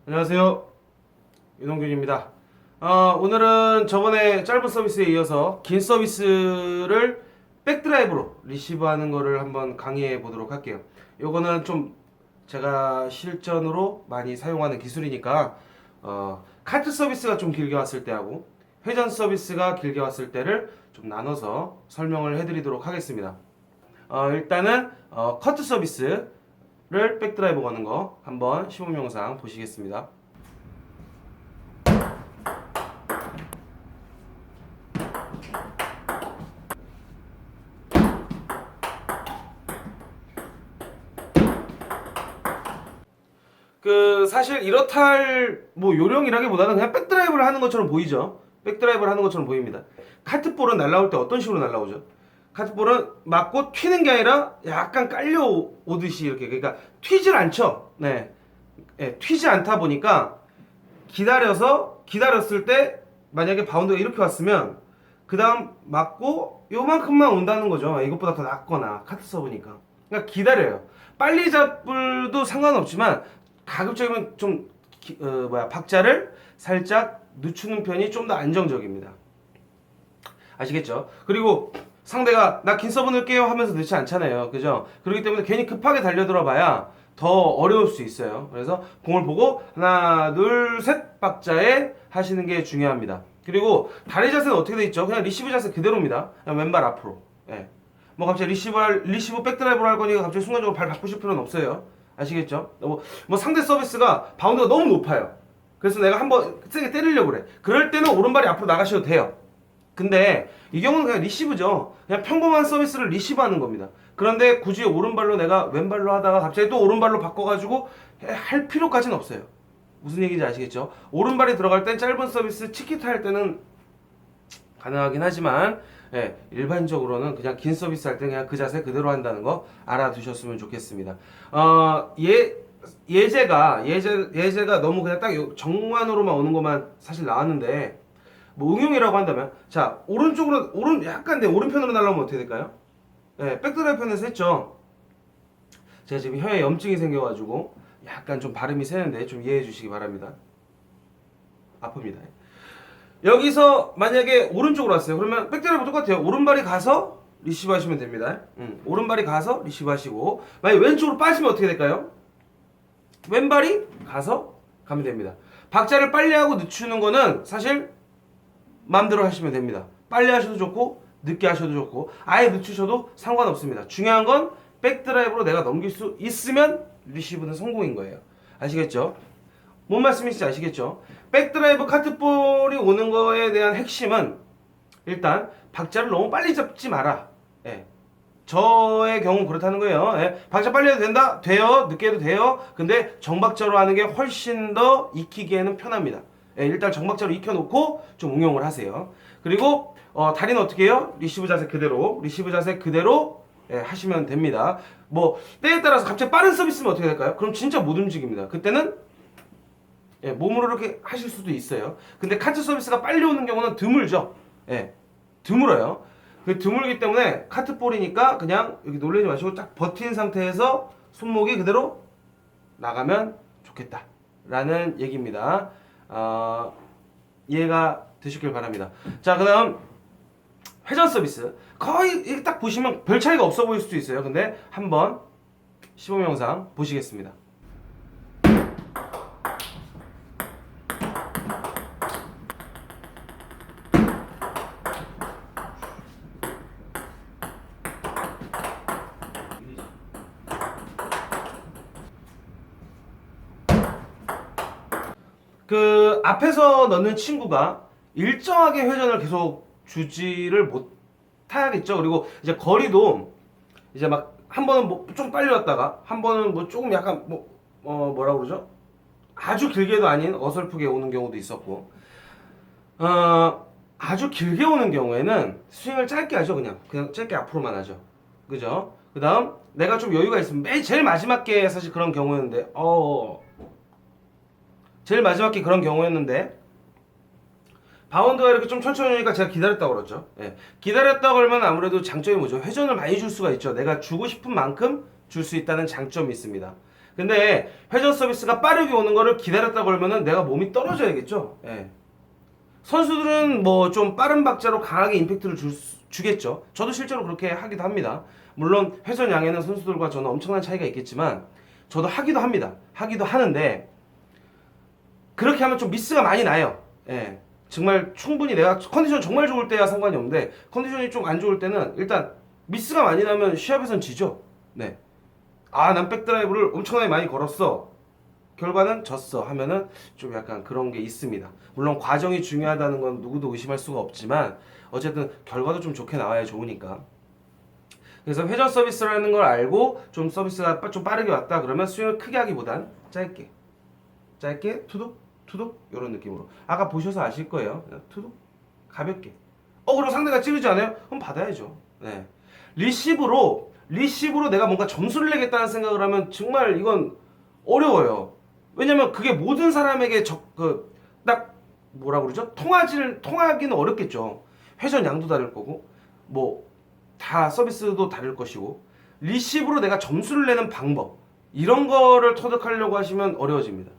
안녕하세요. 윤홍균입니다. 오늘은 저번에 짧은 서비스에 이어서 긴 서비스를 백드라이브로 리시브하는 거를 한번 강의해 보도록 할게요. 요거는 좀 제가 실전으로 많이 사용하는 기술이니까 카트 서비스가 좀 길게 왔을 때하고 회전 서비스가 길게 왔을 때를 좀 나눠서 설명을 해드리도록 하겠습니다. 일단은 커트 서비스를 백드라이브 거는 거 한번 시범 영상 보시겠습니다. 사실 이렇다 할 뭐 요령이라기보다는 그냥 백드라이브를 하는 것처럼 보이죠. 백드라이브를 하는 것처럼 보입니다. 카트볼은 날라올 때 어떤 식으로 날라오죠? 카트볼은 맞고 튀는 게 아니라 약간 깔려오듯이 이렇게, 그러니까 튀질 않죠. 네, 튀지 않다 보니까 기다렸을 때 만약에 바운드가 이렇게 왔으면 그 다음 맞고 요만큼만 온다는 거죠. 이것보다 더 낮거나 카트 서브니까. 그러니까 기다려요. 빨리 잡을도 상관없지만 가급적이면 좀 박자를 살짝 늦추는 편이 좀 더 안정적입니다. 아시겠죠? 그리고 상대가 나 긴 서브 넣을게요 하면서 넣지 않잖아요. 그죠? 그렇기 때문에 괜히 급하게 달려들어 봐야 더 어려울 수 있어요. 그래서 공을 보고 하나 둘 셋 박자에 하시는 게 중요합니다. 그리고 다리 자세는 어떻게 돼 있죠? 그냥 리시브 자세 그대로입니다. 그냥 왼발 앞으로. 예. 뭐 갑자기 리시브 백드라이브를 할 거니까 갑자기 순간적으로 발 바꾸실 필요는 없어요. 아시겠죠? 뭐 상대 서비스가 바운드가 너무 높아요. 그래서 내가 한번 세게 때리려고 그래. 그럴 때는 오른발이 앞으로 나가셔도 돼요. 근데 이 경우는 그냥 리시브죠. 그냥 평범한 서비스를 리시브하는 겁니다. 그런데 굳이 오른발로 내가 왼발로 하다가 갑자기 또 오른발로 바꿔가지고 할 필요까지는 없어요. 무슨 얘기인지 아시겠죠? 오른발이 들어갈 땐 짧은 서비스 치키타 할 때는 가능하긴 하지만 일반적으로는 그냥 긴 서비스 할 때 그냥 그 자세 그대로 한다는 거 알아두셨으면 좋겠습니다. 예제가 너무 그냥 딱 정관으로만 오는 것만 사실 나왔는데 뭐 응용이라고 한다면 자 오른쪽으로 약간 내 오른편으로 날라오면 어떻게 될까요? 백드라이브 편에서 했죠. 제가 지금 혀에 염증이 생겨가지고 약간 좀 발음이 새는데 좀 이해해 주시기 바랍니다. 아픕니다. 여기서 만약에 오른쪽으로 왔어요. 그러면 백드라이브 똑같아요. 오른발이 가서 리시브 하시면 됩니다. 오른발이 가서 리시브 하시고 만약에 왼쪽으로 빠지면 어떻게 될까요? 왼발이 가서 가면 됩니다. 박자를 빨리 하고 늦추는 거는 사실 마음대로 하시면 됩니다. 빨리 하셔도 좋고 늦게 하셔도 좋고 아예 늦추셔도 상관없습니다. 중요한 건 백드라이브로 내가 넘길 수 있으면 리시브는 성공인 거예요. 아시겠죠? 뭔 말씀인지 아시겠죠? 백드라이브 카트볼이 오는 거에 대한 핵심은 일단 박자를 너무 빨리 잡지 마라. 저의 경우는 그렇다는 거예요. 박자 빨리 해도 된다? 돼요. 늦게 해도 돼요. 근데 정박자로 하는 게 훨씬 더 익히기에는 편합니다. 일단 정박자로 익혀놓고 좀 응용을 하세요. 그리고 다리는 어떻게 해요? 리시브 자세 그대로 하시면 됩니다. 뭐 때에 따라서 갑자기 빠른 서비스면 어떻게 될까요? 그럼 진짜 못 움직입니다. 그때는 몸으로 이렇게 하실 수도 있어요. 근데 카트 서비스가 빨리 오는 경우는 드물죠. 드물어요. 그 드물기 때문에 카트볼이니까 그냥 여기 놀라지 마시고 딱 버틴 상태에서 손목이 그대로 나가면 좋겠다 라는 얘기입니다. 이해가 되시길 바랍니다. 자, 그 다음 회전 서비스 거의 딱 보시면 별 차이가 없어 보일 수도 있어요. 근데 한번 시범 영상 보시겠습니다. 그 앞에서 넣는 친구가 일정하게 회전을 계속 주지를 못하겠죠. 그리고 이제 거리도 이제 막 한 번은 뭐 좀 빨리 왔다가 한 번은 뭐 조금 약간 뭐라 그러죠? 아주 길게도 아닌 어설프게 오는 경우도 있었고 아주 길게 오는 경우에는 스윙을 짧게 하죠. 그냥 짧게 앞으로만 하죠. 그죠? 그 다음 내가 좀 여유가 있으면 제일 마지막 게 사실 그런 경우였는데 그런 경우였는데 바운드가 이렇게 좀 천천히 오니까 제가 기다렸다고 그랬죠. 기다렸다고 그러면 아무래도 장점이 뭐죠? 회전을 많이 줄 수가 있죠. 내가 주고 싶은 만큼 줄 수 있다는 장점이 있습니다. 근데 회전 서비스가 빠르게 오는 거를 기다렸다 걸면은 내가 몸이 떨어져야겠죠. 예. 선수들은 뭐 좀 빠른 박자로 강하게 임팩트를 주겠죠. 저도 실제로 그렇게 하기도 합니다. 물론 회전 양에는 선수들과 저는 엄청난 차이가 있겠지만 저도 하기도 합니다. 하기도 하는데 그렇게 하면 좀 미스가 많이 나요. 예. 정말 충분히 내가 컨디션 정말 좋을 때야 상관이 없는데 컨디션이 좀 안 좋을 때는 일단 미스가 많이 나면 시합에선 지죠. 네. 아, 난 백드라이브를 엄청나게 많이 걸었어. 결과는 졌어 하면은 좀 약간 그런 게 있습니다. 물론 과정이 중요하다는 건 누구도 의심할 수가 없지만 어쨌든 결과도 좀 좋게 나와야 좋으니까. 그래서 회전 서비스라는 걸 알고 좀 서비스가 좀 빠르게 왔다 그러면 스윙을 크게 하기보단 짧게 투둑 투둑 이런 느낌으로. 아까 보셔서 아실 거예요. 그냥 투둑 가볍게. 그럼 상대가 찌르지 않아요? 그럼 받아야죠. 네. 리시브로 내가 뭔가 점수를 내겠다는 생각을 하면 정말 이건 어려워요. 왜냐면 그게 모든 사람에게 딱 뭐라 그러죠? 통하기는 어렵겠죠. 회전 양도 다를 거고 뭐 다 서비스도 다를 것이고 리시브로 내가 점수를 내는 방법 이런 거를 터득하려고 하시면 어려워집니다.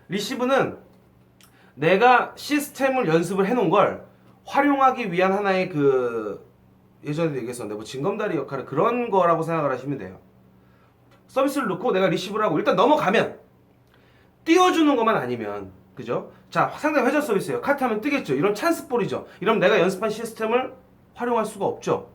리시브는 내가 시스템을 연습을 해놓은 걸 활용하기 위한 하나의 예전에도 얘기했었는데 뭐 징검다리 역할을 그런 거라고 생각을 하시면 돼요. 서비스를 넣고 내가 리시브를 하고 일단 넘어가면 띄워주는 것만 아니면 그죠? 자, 상대 회전 서비스예요. 카트하면 뜨겠죠. 이런 찬스볼이죠. 이러면 내가 연습한 시스템을 활용할 수가 없죠.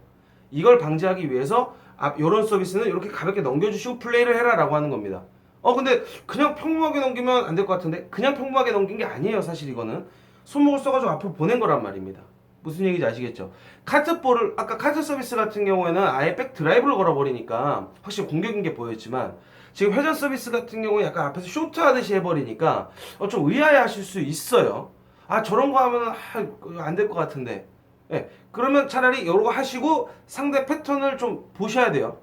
이걸 방지하기 위해서 이런 서비스는 이렇게 가볍게 넘겨주시고 플레이를 해라라고 하는 겁니다. 근데 그냥 평범하게 넘기면 안 될 것 같은데 그냥 평범하게 넘긴 게 아니에요. 사실 이거는 손목을 써가지고 앞으로 보낸 거란 말입니다. 무슨 얘기인지 아시겠죠? 카트볼을 아까 카트 서비스 같은 경우에는 아예 백 드라이브를 걸어버리니까 확실히 공격인 게 보였지만 지금 회전 서비스 같은 경우는 약간 앞에서 쇼트 하듯이 해버리니까 좀 의아해 하실 수 있어요. 저런 거 하면 안 될 것 같은데. 예, 그러면 차라리 이거 하시고 상대 패턴을 좀 보셔야 돼요.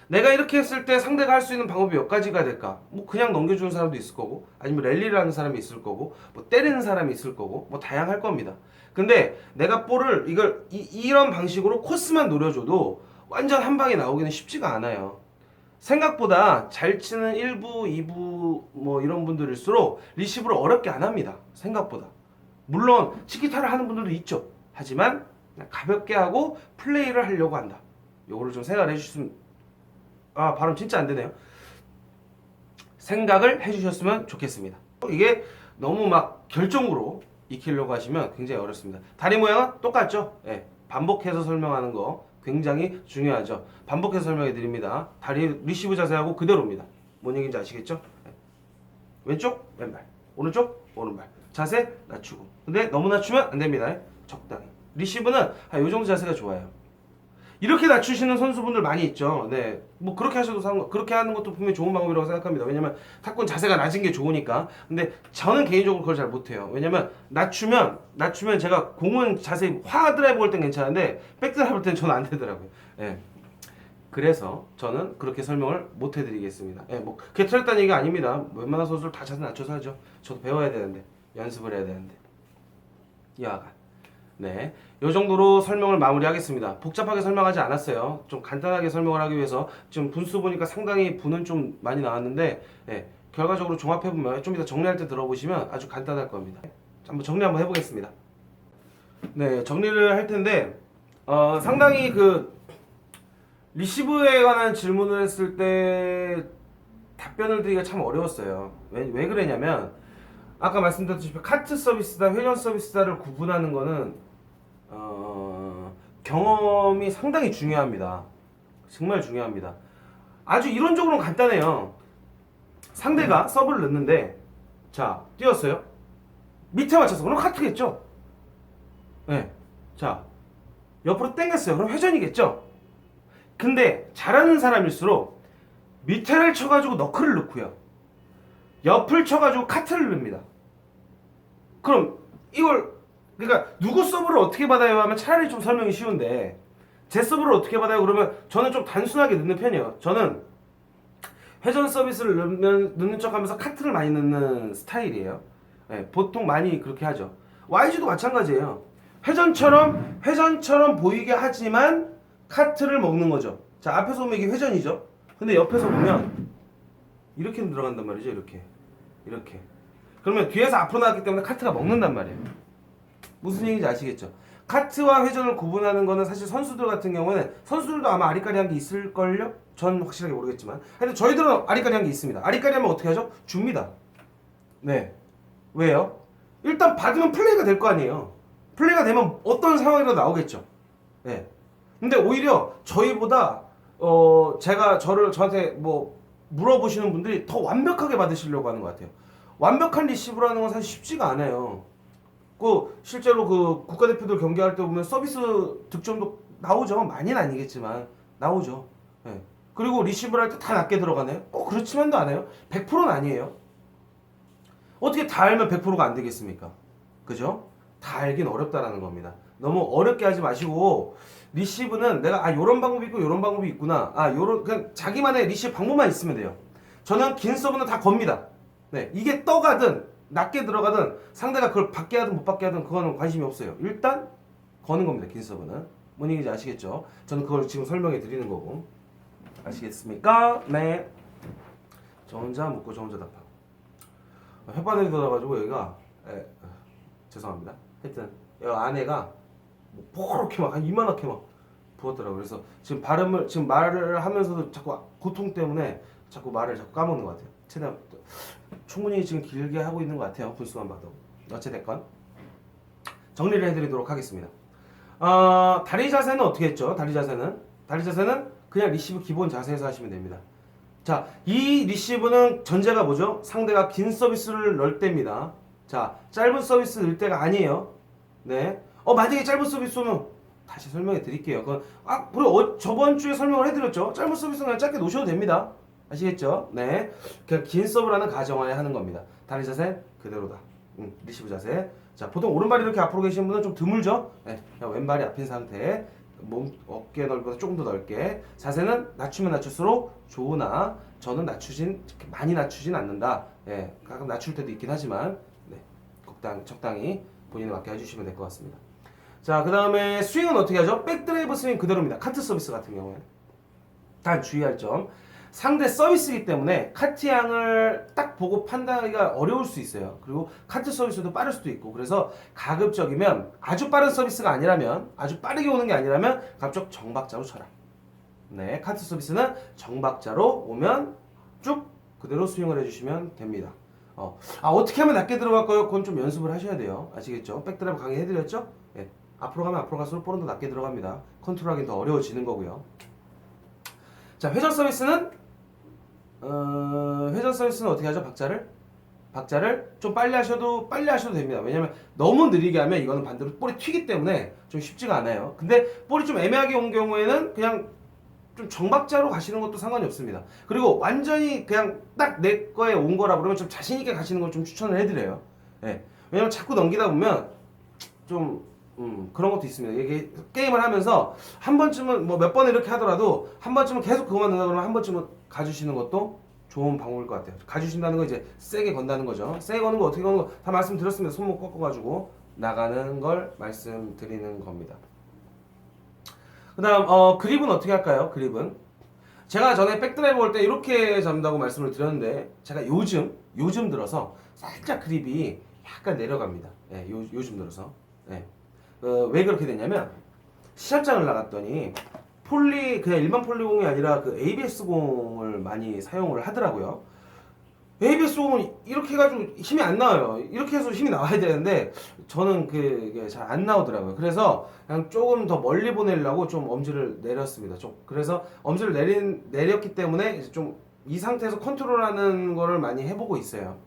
내가 이렇게 했을 때 상대가 할 수 있는 방법이 몇 가지가 될까? 뭐 그냥 넘겨주는 사람도 있을 거고 아니면 랠리를 하는 사람이 있을 거고 뭐 때리는 사람이 있을 거고 뭐 다양할 겁니다. 근데 내가 볼을 이런 방식으로 코스만 노려줘도 완전 한 방에 나오기는 쉽지가 않아요. 생각보다 잘 치는 1부, 2부 뭐 이런 분들일수록 리시브를 어렵게 안 합니다. 생각보다. 물론 치키타를 하는 분들도 있죠. 하지만 가볍게 하고 플레이를 하려고 한다. 요거를 좀 생각을 해주셨으면 발음 진짜 안 되네요. 생각을 해주셨으면 좋겠습니다. 이게 너무 막 결정으로 익히려고 하시면 굉장히 어렵습니다. 다리 모양은 똑같죠? 예, 반복해서 설명하는 거 굉장히 중요하죠. 반복해서 설명해 드립니다. 다리 리시브 자세하고 그대로입니다. 뭔 얘기인지 아시겠죠? 예. 왼쪽 왼발, 오른쪽 오른발. 자세 낮추고. 근데 너무 낮추면 안 됩니다. 적당히. 리시브는 요 정도 자세가 좋아요. 이렇게 낮추시는 선수분들 많이 있죠. 네, 뭐 그렇게 하셔도 그렇게 하는 것도 분명히 좋은 방법이라고 생각합니다. 왜냐면 탁구는 자세가 낮은 게 좋으니까. 근데 저는 개인적으로 그걸 잘 못해요. 왜냐면 낮추면 제가 공은 자세히 드라이브 걸 땐 괜찮은데 백드라이브 할 때는 저는 안 되더라고요. 예. 그래서 저는 그렇게 설명을 못 해드리겠습니다. 예, 뭐 그게 틀렸다는 얘기가 아닙니다. 웬만한 선수들 다 자세 낮춰서 하죠. 저도 배워야 되는데 연습을 해야 되는데. 여하간. 네, 요 정도로 설명을 마무리하겠습니다. 복잡하게 설명하지 않았어요. 좀 간단하게 설명을 하기 위해서 지금 분수 보니까 상당히 분은 좀 많이 나왔는데 결과적으로 종합해보면 좀 이따 정리할 때 들어보시면 아주 간단할 겁니다. 한번 정리 한번 해보겠습니다. 네, 정리를 할 텐데 상당히 리시브에 관한 질문을 했을 때 답변을 드리기가 참 어려웠어요. 왜 그러냐면 아까 말씀드렸듯이 카트 서비스다 회전 서비스다를 구분하는 거는 경험이 상당히 중요합니다. 정말 중요합니다. 아주 이론적으로는 간단해요. 상대가 서브를 넣는데 자, 뛰었어요. 밑에 맞춰서 그럼 카트겠죠. 네. 자, 옆으로 당겼어요. 그럼 회전이겠죠. 근데 잘하는 사람일수록 밑에를 쳐가지고 너클을 넣고요. 옆을 쳐가지고 카트를 넣습니다. 그럼 그러니까 누구 서브를 어떻게 받아요 하면 차라리 좀 설명이 쉬운데 제 서브를 어떻게 받아요 그러면 저는 좀 단순하게 넣는 편이에요. 저는 회전 서비스를 넣는 척하면서 카트를 많이 넣는 스타일이에요. 네, 보통 많이 그렇게 하죠. YG도 마찬가지예요. 회전처럼 보이게 하지만 카트를 먹는 거죠. 자, 앞에서 보면 이게 회전이죠. 근데 옆에서 보면 이렇게 들어간단 말이죠. 이렇게. 그러면 뒤에서 앞으로 나왔기 때문에 카트가 먹는단 말이에요. 무슨 얘기인지 아시겠죠? 카트와 회전을 구분하는 거는 사실 선수들 같은 경우는 선수들도 아마 아리까리한 게 있을걸요? 전 확실하게 모르겠지만 하여튼 저희들은 아리까리한 게 있습니다. 아리까리하면 어떻게 하죠? 줍니다. 네. 왜요? 일단 받으면 플레이가 될 거 아니에요. 플레이가 되면 어떤 상황이라도 나오겠죠. 네. 근데 오히려 저희보다 저한테 뭐 물어보시는 분들이 더 완벽하게 받으시려고 하는 것 같아요. 완벽한 리시브라는 건 사실 쉽지가 않아요. 실제로 그 국가대표들 경기할 때 보면 서비스 득점도 나오죠. 많이는 아니겠지만 나오죠. 네. 그리고 리시브를 할 때 다 낮게 들어가네요. 꼭 그렇지만도 않아요. 100%는 아니에요. 어떻게 다 알면 100%가 안 되겠습니까? 그죠? 다 알긴 어렵다라는 겁니다. 너무 어렵게 하지 마시고 리시브는 내가 요런 방법이 있고 요런 방법이 있구나. 요런 그냥 자기만의 리시브 방법만 있으면 돼요. 저는 긴 서브는 다 겁니다. 네, 이게 떠가든 낮게 들어가든 상대가 그걸 받게 하든 못 받게 하든 그거는 관심이 없어요. 일단 거는 겁니다. 긴 서브는. 뭔 얘기인지 아시겠죠? 저는 그걸 지금 설명해 드리는 거고. 아시겠습니까? 네. 저 혼자 묻고 저 혼자 답하고. 혓바늘이 돋아가지고 여기가 죄송합니다. 하여튼 여기 안에가 뭐 포렇게 막 한 이만하게 막 부었더라고요. 그래서 지금 말을 하면서도 자꾸 고통 때문에 자꾸 말을 자꾸 까먹는 것 같아요. 최대한 충분히 지금 길게 하고 있는 것 같아요. 분수만 봐도. 어찌됐건 정리를 해드리도록 하겠습니다. 다리 자세는 어떻게 했죠? 다리 자세는 그냥 리시브 기본 자세에서 하시면 됩니다. 자, 이 리시브는 전제가 뭐죠? 상대가 긴 서비스를 넣을 때입니다. 자, 짧은 서비스 넣을 때가 아니에요. 네. 만약에 짧은 서비스 쏘면 다시 설명해 드릴게요. 저번 주에 설명을 해드렸죠? 짧은 서비스는 그냥 짧게 놓으셔도 됩니다. 아시겠죠? 네. 그냥 긴 서브라는 가정하에 하는 겁니다. 다리 자세 그대로다. 리시브 자세. 자, 보통 오른발이 이렇게 앞으로 계시는 분은 좀 드물죠? 네. 그냥 왼발이 앞인 상태. 어깨 넓이보다 조금 더 넓게. 자세는 낮추면 낮출수록 좋으나 저는 많이 낮추진 않는다. 예, 가끔 낮출 때도 있긴 하지만 네, 적당히 본인에 맞게 해주시면 될 것 같습니다. 자, 그 다음에 스윙은 어떻게 하죠? 백드라이브 스윙 그대로입니다. 카트 서비스 같은 경우에 단 주의할 점, 상대 서비스이기 때문에 카트 양을 딱 보고 판단하기가 어려울 수 있어요. 그리고 카트 서비스도 빠를 수도 있고, 그래서 가급적이면 아주 빠른 서비스가 아니라면, 아주 빠르게 오는 게 아니라면 가급적 정박자로 쳐라. 네, 카트 서비스는 정박자로 오면 쭉 그대로 스윙을 해주시면 됩니다. 어떻게 하면 낮게 들어갈까요? 그건 좀 연습을 하셔야 돼요. 아시겠죠? 백드라이브 강의해드렸죠? 네, 앞으로 가면 앞으로 갈수록 볼은 더 낮게 들어갑니다. 컨트롤하기는 더 어려워지는 거고요. 자, 회전 서비스는 어떻게 하죠? 박자를 좀 빨리 하셔도 됩니다. 왜냐면 너무 느리게 하면 이거는 반대로 볼이 튀기 때문에 좀 쉽지가 않아요. 근데 볼이 좀 애매하게 온 경우에는 그냥 좀 정박자로 가시는 것도 상관이 없습니다. 그리고 완전히 그냥 딱 내 거에 온 거라 그러면 좀 자신 있게 가시는 걸 좀 추천을 해드려요. 예. 왜냐면 자꾸 넘기다 보면 좀 그런 것도 있습니다. 이게 게임을 하면서 한 번쯤은 뭐 몇 번 이렇게 하더라도 한 번쯤은 계속 그거만 넣는다 그러면 한 번쯤은 가주시는 것도 좋은 방법일 것 같아요. 가주신다는 거 이제 세게 건다는 거죠. 세게 거는 거 어떻게 거는 거 다 말씀드렸습니다. 손목 꺾어가지고 나가는 걸 말씀드리는 겁니다. 그 다음 그립은 어떻게 할까요? 그립은 제가 전에 백드라이브 올 때 이렇게 잡는다고 말씀을 드렸는데 제가 요즘 들어서 살짝 그립이 약간 내려갑니다. 예, 요즘 들어서. 예. 왜 그렇게 됐냐면 시합장을 나갔더니 그냥 일반 폴리공이 아니라 그 ABS 공을 많이 사용을 하더라고요. ABS 공은 이렇게 해가지고 힘이 안 나와요. 이렇게 해서 힘이 나와야 되는데 저는 그게 잘 안 나오더라고요. 그래서 그냥 조금 더 멀리 보내려고 좀 엄지를 내렸습니다. 그래서 엄지를 내렸기 때문에 좀 이 상태에서 컨트롤하는 거를 많이 해보고 있어요.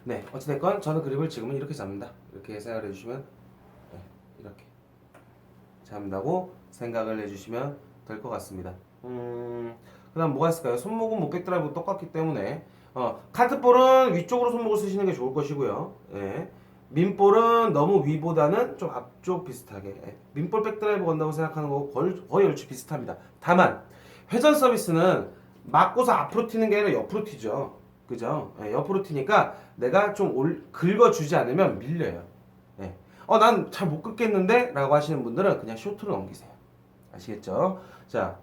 네, 어찌됐건 저는 그립을 지금은 이렇게 잡는다. 이렇게 생각을 해주시면 이렇게 잡는다고 생각을 해주시면 될 것 같습니다. 그 다음 뭐가 있을까요? 손목은 뭐 백드라이브 똑같기 때문에 카트볼은 위쪽으로 손목을 쓰시는 게 좋을 것이고요. 예. 민볼은 너무 위보다는 좀 앞쪽 비슷하게 민볼 백드라이브 건다고 생각하는 거고 거의 얼추 비슷합니다. 다만 회전 서비스는 맞고서 앞으로 튀는 게 아니라 옆으로 튀죠. 그죠? 예, 옆으로 튀니까 내가 좀 긁어주지 않으면 밀려요. 예. 난 잘 못 긁겠는데? 라고 하시는 분들은 그냥 쇼트로 넘기세요. 아시겠죠? 자,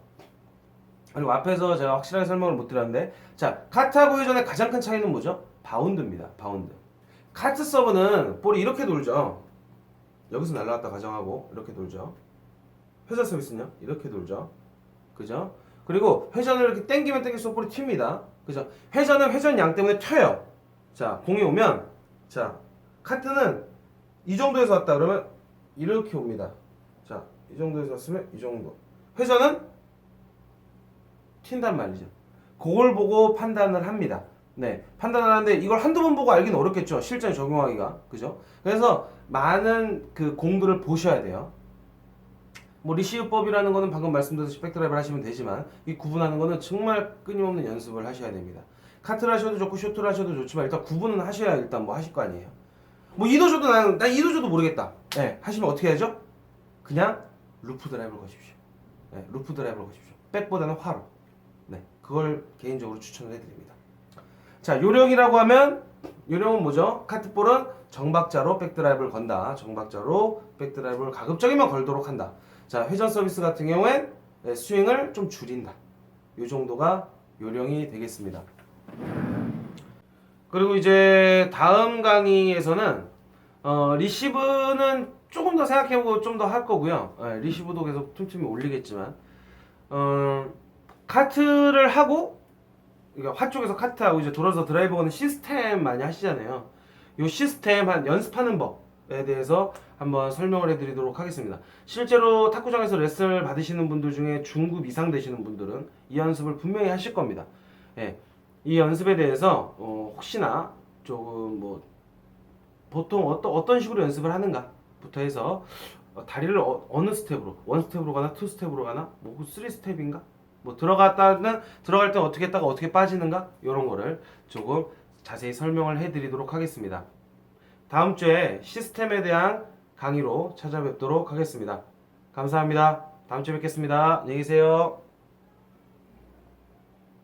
그리고 앞에서 제가 확실하게 설명을 못 드렸는데, 자, 카트하고 회전의 가장 큰 차이는 뭐죠? 바운드입니다. 바운드. 카트 서브는 볼이 이렇게 돌죠. 여기서 날라갔다 가정하고 이렇게 돌죠. 회전 서비스는요? 이렇게 돌죠. 그죠? 그리고 회전을 이렇게 당기면 당길수록 볼이 튑니다. 그죠? 회전은 회전량 때문에 튀어요. 자, 공이 오면, 자, 카트는 이 정도에서 왔다 그러면 이렇게 옵니다. 자, 이 정도에서 왔으면 이 정도. 회전은 튄단 말이죠. 그걸 보고 판단을 합니다. 네, 판단을 하는데 이걸 한두 번 보고 알기는 어렵겠죠. 실전에 적용하기가. 그죠? 그래서 많은 그 공들을 보셔야 돼요. 뭐 리시브법이라는 거는 방금 말씀드렸듯이 백드라이브를 하시면 되지만 이 구분하는 거는 정말 끊임없는 연습을 하셔야 됩니다. 카트를 하셔도 좋고 쇼트를 하셔도 좋지만 일단 구분은 하셔야 일단 뭐 하실 거 아니에요. 뭐 이도 줘도 난 이도 줘도 모르겠다. 네, 하시면 어떻게 해야죠? 그냥 루프 드라이브를 거십시오. 네, 루프 드라이브를 거십시오. 백보다는 화로. 네, 그걸 개인적으로 추천을 해드립니다. 자, 요령이라고 하면 요령은 뭐죠? 카트볼은 정박자로 백드라이브를 건다. 정박자로 백드라이브를 가급적이면 걸도록 한다. 자, 회전 서비스 같은 경우엔 스윙을 좀 줄인다. 이 정도가 요령이 되겠습니다. 그리고 이제 다음 강의에서는 리시브는 조금 더 생각해보고 좀 더 할 거고요. 리시브도 계속 틈틈이 올리겠지만 카트를 하고 그러니까 화 쪽에서 카트하고 이제 돌아서 드라이브 거는 시스템 많이 하시잖아요. 이 시스템 한 연습하는 법에 대해서 한번 설명을 해드리도록 하겠습니다. 실제로 탁구장에서 레슨을 받으시는 분들 중에 중급 이상 되시는 분들은 이 연습을 분명히 하실 겁니다. 예, 이 연습에 대해서 혹시나 조금 뭐 보통 어떤 식으로 연습을 하는가부터 해서 다리를 어느 스텝으로 원 스텝으로 가나 투 스텝으로 가나 뭐 쓰리 스텝인가 뭐 들어갈 때 어떻게 했다가 어떻게 빠지는가 이런 거를 조금 자세히 설명을 해드리도록 하겠습니다. 다음 주에 시스템에 대한 강의로 찾아뵙도록 하겠습니다. 감사합니다. 다음 주에 뵙겠습니다. 안녕히 계세요.